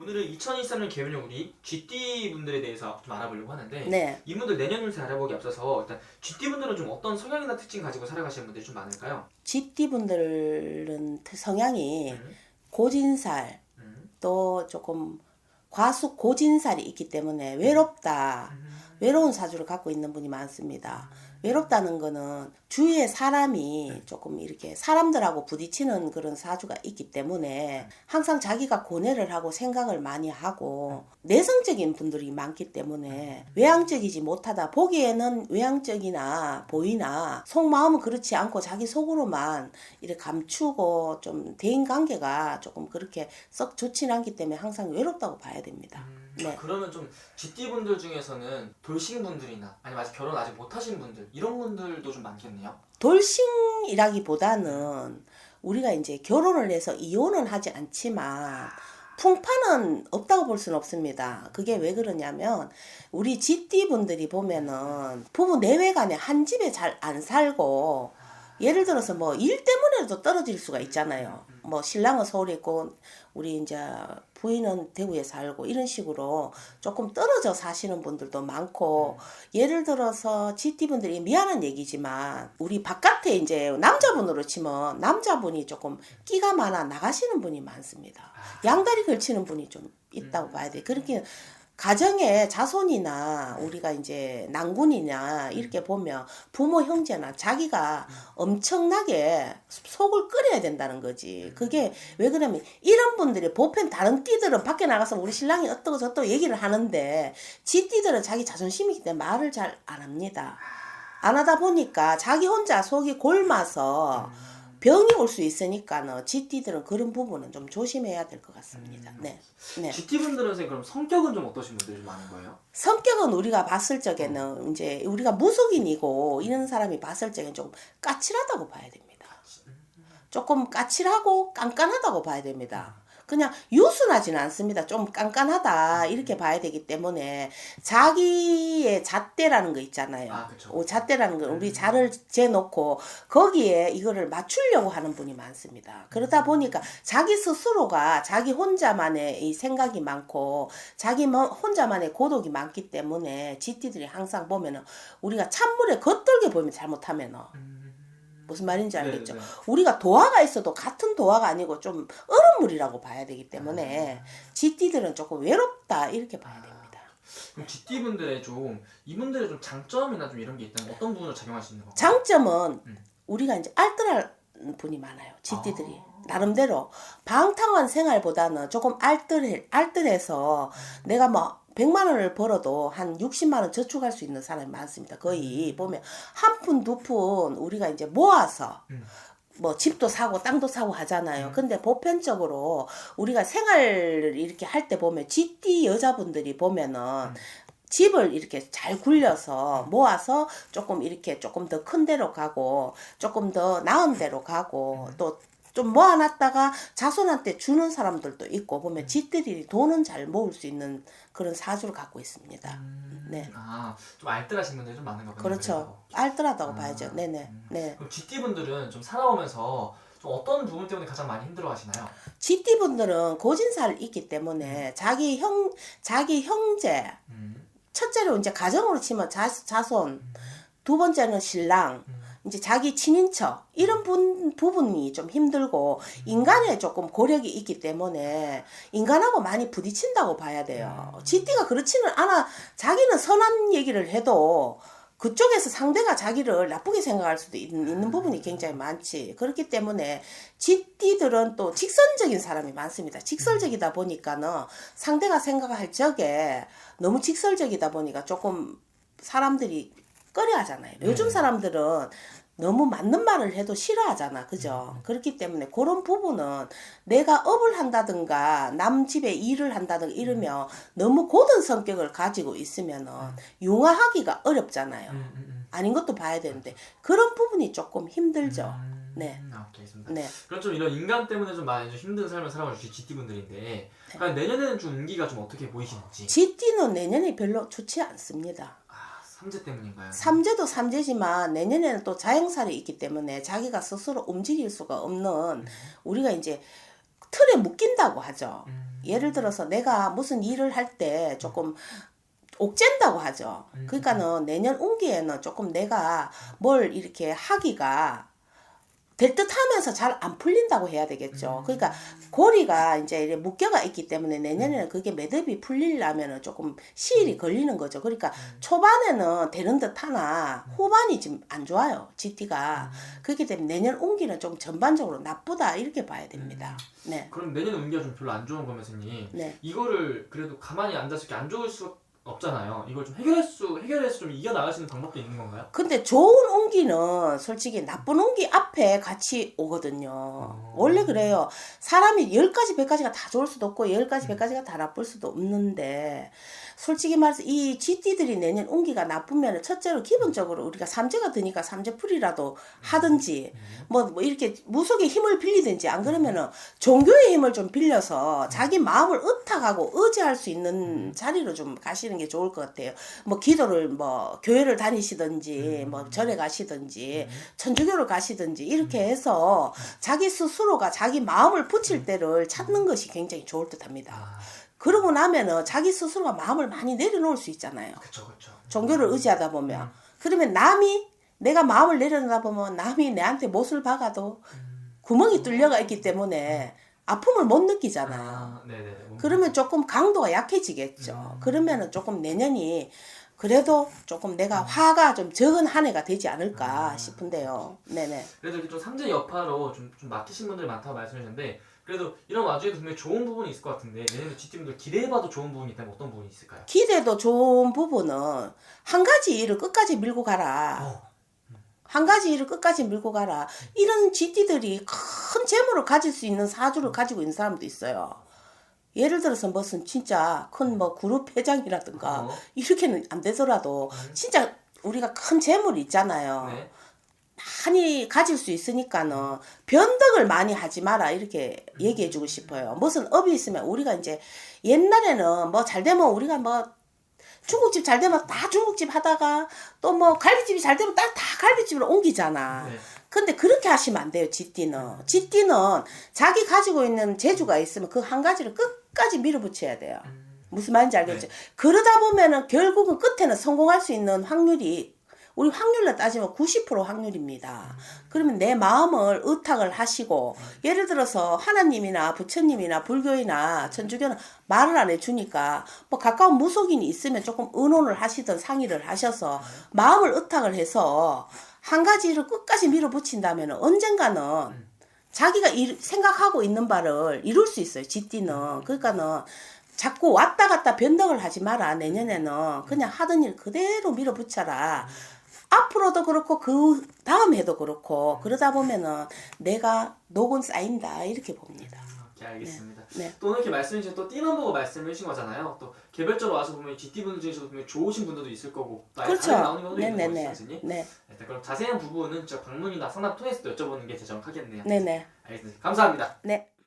오늘은 2023년 개운형 우리 GT 분들에 대해서 좀 알아보려고 하는데 네. 이분들 내년 운세 알아보기 앞서서 일단 GT 분들은 좀 어떤 성향이나 특징 가지고 살아가시는 분들이 좀 많을까요? GT 분들은 성향이 음, 고진살 또 조금 과숙 고진살이 있기 때문에 외롭다. 외로운 사주를 갖고 있는 분이 많습니다. 외롭다는 거는 주위에 사람이 조금 이렇게 사람들하고 부딪히는 그런 사주가 있기 때문에 항상 자기가 고뇌를 하고 생각을 많이 하고 내성적인 분들이 많기 때문에 외향적이지 못하다. 보기에는 외향적이나 보이나 속마음은 그렇지 않고 자기 속으로만 이렇게 감추고 좀 대인관계가 조금 그렇게 썩 좋진 않기 때문에 항상 외롭다고 봐야 됩니다. 네. 그러면 좀 GT 분들 중에서는 돌싱 분들이나 아니면 아직 결혼 아직 못 하신 분들 이런 분들도 좀 많겠네요. 돌싱이라기보다는 우리가 이제 결혼을 해서 이혼은 하지 않지만 풍파는 없다고 볼 수는 없습니다. 그게 왜 그러냐면 우리 GT 분들이 보면은 부부 내외간에 한 집에 잘 안 살고 예를 들어서 뭐 일 때문에도 떨어질 수가 있잖아요. 뭐 신랑은 서울에 있고 우리 이제 부인은 대구에 살고 이런 식으로 조금 떨어져 사시는 분들도 많고 예를 들어서 GT분들이 미안한 얘기지만 우리 바깥에 이제 남자분으로 치면 남자분이 조금 끼가 많아 나가시는 분이 많습니다. 양다리 걸치는 분이 좀 있다고 봐야 돼. 그렇게 가정의 자손이나 우리가 이제 난군이나 이렇게 보면 부모 형제나 자기가 엄청나게 속을 끓여야 된다는 거지. 그게 왜 그러면 이런 분들이 보편 다른 띠들은 밖에 나가서 우리 신랑이 어떠고 저떠고 얘기를 하는데 지 띠들은 자기 자존심이기 때문에 말을 잘 안 합니다. 안 하다 보니까 자기 혼자 속이 골마서 병이 올 수 있으니까 GT들은 그런 부분은 좀 조심해야 될 것 같습니다. 네. 네. GT 분들은 선생님 그럼 성격은 좀 어떠신 분들이 좀 많은 거예요? 성격은 우리가 봤을 적에는 이제 우리가 무속인이고 이런 사람이 봤을 적에는 조금 까칠하다고 봐야 됩니다. 조금 까칠하고 깐깐하다고 봐야 됩니다. 그냥 유순하지는 않습니다. 좀 깐깐하다 이렇게 봐야 되기 때문에 자기의 잣대라는 거 있잖아요. 아, 그쵸. 잣대라는 건 우리 자를 재놓고 거기에 이거를 맞추려고 하는 분이 많습니다. 그러다 보니까 자기 스스로가 자기 혼자만의 이 생각이 많고 자기 혼자만의 고독이 많기 때문에 GT들이 항상 보면은 우리가 찬물에 겉돌게 보면 잘못하면은 무슨 말인지 알겠죠? 네네. 우리가 도화가 있어도 같은 도화가 아니고 좀 얼음물이라고 봐야 되기 때문에 GT들은 조금 외롭다 이렇게 봐야 됩니다. 그럼 GT 분들의 좀 이분들의 좀 장점이나 좀 이런 게 있다면 어떤 부분으로 작용할 수 있는 건가요? 장점은 우리가 이제 알뜰한 분이 많아요. GT들이. 나름대로 방탕한 생활보다는 조금 알뜰해서 내가 뭐 100만 원을 벌어도 한 60만 원 저축할 수 있는 사람이 많습니다. 거의 보면 한 푼, 두 푼 우리가 이제 모아서 뭐 집도 사고 땅도 사고 하잖아요. 근데 보편적으로 우리가 생활을 이렇게 할 때 보면 GT 여자분들이 보면은 집을 이렇게 잘 굴려서 모아서 조금 이렇게 조금 더 큰 데로 가고 조금 더 나은 데로 가고 또 좀 모아놨다가 자손한테 주는 사람들도 있고 보면 집들이 돈은 잘 모을 수 있는 그런 사주를 갖고 있습니다. 네. 아, 좀 알뜰하신 분들이 좀 많은 거군요. 그렇죠. 알뜰하다고 봐야죠. 네네. 네. 그럼 GT 분들은 좀 살아오면서 좀 어떤 부분 때문에 가장 많이 힘들어하시나요? GT 분들은 고진살이 있기 때문에 자기 형제 첫째로 이제 가정으로 치면 자손 두 번째는 신랑 이제 자기 친인척 이런 부분이 좀 힘들고 인간에 조금 고력이 있기 때문에 인간하고 많이 부딪힌다고 봐야 돼요. GT가 그렇지는 않아. 자기는 선한 얘기를 해도 그쪽에서 상대가 자기를 나쁘게 생각할 수도 있는 부분이 굉장히 많지. 그렇기 때문에 GT들은 또 직선적인 사람이 많습니다. 직설적이다 보니까는 상대가 생각할 적에 너무 직설적이다 보니까 조금 사람들이 꺼려하잖아요. 요즘 사람들은 너무 맞는 말을 해도 싫어하잖아. 그죠? 그렇기 때문에 그런 부분은 내가 업을 한다든가 남 집에 일을 한다든가 이러면 너무 고든 성격을 가지고 있으면은 융화하기가 어렵잖아요. 아닌 것도 봐야 되는데 그런 부분이 조금 힘들죠. 네. 알겠습니다. 네. 그럼 좀 이런 인간 때문에 좀 많이 좀 힘든 삶을 살아가실 GT 분들인데 그럼 내년에는 좀 운기가 좀 어떻게 보이시는지. GT는 내년이 별로 좋지 않습니다. 삼재 때문인가요? 삼재도 삼재지만 내년에는 또 자행살이 있기 때문에 자기가 스스로 움직일 수가 없는 우리가 이제 틀에 묶인다고 하죠. 예를 들어서 내가 무슨 일을 할 때 조금 옥죄인다고 하죠. 그러니까는 내년 운기에는 조금 내가 뭘 이렇게 하기가 될 듯하면서 잘 안 풀린다고 해야 되겠죠. 그러니까 고리가 이제 이렇게 묶여가 있기 때문에 내년에는 그게 매듭이 풀리려면은 조금 시일이 걸리는 거죠. 그러니까 초반에는 되는 듯하나 후반이 지금 안 좋아요. GT가. 그렇기 때문에 내년 운기는 좀 전반적으로 나쁘다 이렇게 봐야 됩니다. 네. 그럼 내년 운기가 좀 별로 안 좋은 거면 선생님, 네. 이거를 그래도 가만히 앉아서 이렇게 안 좋을 수 없잖아요. 이걸 좀 해결해서 좀 이겨나갈 수 있는 방법도 있는 건가요? 근데 좋은 운기는 솔직히 나쁜 운기 앞에 같이 오거든요. 원래 그래요. 사람이 10가지, 100가지가 다 좋을 수도 없고 10가지, 100가지가 다 나쁠 수도 없는데 솔직히 말해서 이 GT들이 내년 운기가 나쁘면 첫째로 기본적으로 우리가 삼재가 드니까 삼재풀이라도 하든지 뭐 이렇게 무속의 힘을 빌리든지 안 그러면은 종교의 힘을 좀 빌려서 자기 마음을 의탁하고 의지할 수 있는 자리로 좀 가시는 게 좋을 것 같아요. 뭐 기도를 뭐 교회를 다니시든지 뭐 절에 가시든지 천주교를 가시든지 이렇게 해서 자기 스스로가 자기 마음을 붙일 때를 찾는 것이 굉장히 좋을 듯합니다. 그러고 나면은 자기 스스로가 마음을 많이 내려놓을 수 있잖아요. 그렇죠. 종교를 의지하다 보면. 그러면 남이 내가 마음을 내려놓다 보면 남이 내한테 못을 박아도 구멍이 뚫려가 있기 때문에 아픔을 못 느끼잖아요. 네네. 그러면 조금 강도가 약해지겠죠. 그러면은 조금 내년이 그래도 조금 내가 화가 좀 적은 한 해가 되지 않을까 싶은데요. 네네. 그래도 이렇게 좀 삼재 여파로 좀 막히신 분들이 많다고 말씀하셨는데, 그래도 이런 와중에도 분명히 좋은 부분이 있을 것 같은데, 내년에 GT분들 기대해봐도 좋은 부분이 있다면 어떤 부분이 있을까요? 기대도 좋은 부분은 한 가지 일을 끝까지 밀고 가라. 한 가지 일을 끝까지 밀고 가라. 이런 GT들이 큰 재물을 가질 수 있는 사주를 가지고 있는 사람도 있어요. 예를 들어서 무슨 진짜 큰 뭐 그룹 회장이라든가 이렇게는 안 되더라도 진짜 우리가 큰 재물이 있잖아요. 네. 많이 가질 수 있으니까는 변덕을 많이 하지 마라 이렇게 얘기해주고 싶어요. 무슨 업이 있으면 우리가 이제 옛날에는 뭐 잘 되면 우리가 뭐 중국집 잘 되면 다 중국집 하다가 또 뭐 갈비집이 잘 되면 다 갈비집으로 옮기잖아. 네. 근데 그렇게 하시면 안 돼요. GT는. GT는 자기 가지고 있는 재주가 있으면 그 한 가지를 끝까지 밀어붙여야 돼요. 무슨 말인지 알겠죠? 네. 그러다 보면은 결국은 끝에는 성공할 수 있는 확률이 우리 확률로 따지면 90% 확률입니다. 그러면 내 마음을 의탁을 하시고 예를 들어서 하나님이나 부처님이나 불교이나 천주교는 말을 안 해주니까 뭐 가까운 무속인이 있으면 조금 의논을 하시든 상의를 하셔서 마음을 의탁을 해서 한 가지를 끝까지 밀어붙인다면 언젠가는 자기가 생각하고 있는 바를 이룰 수 있어요. GT는. 그러니까는 자꾸 왔다 갔다 변덕을 하지 마라. 내년에는 그냥 하던 일 그대로 밀어붙여라. 앞으로도 그렇고 그 다음 해도 그렇고 그러다 보면은 내가 녹은 쌓인다 이렇게 봅니다. 오케이, 알겠습니다. 네. 또 오늘 이렇게 말씀해 주신 또 띠만 보고 말씀해 주신 거잖아요. 또 개별적으로 와서 보면 GT분들 중에서도 분명히 좋으신 분들도 있을 거고 또 아예 그렇죠. 다르게 나오는 경우도 있는 네네네. 거죠, 선생님. 네. 네, 그럼 자세한 부분은 저 방문이나 상담 통해서 또 여쭤보는 게 제일 정확하겠네요. 네네. 알겠습니다. 감사합니다. 네.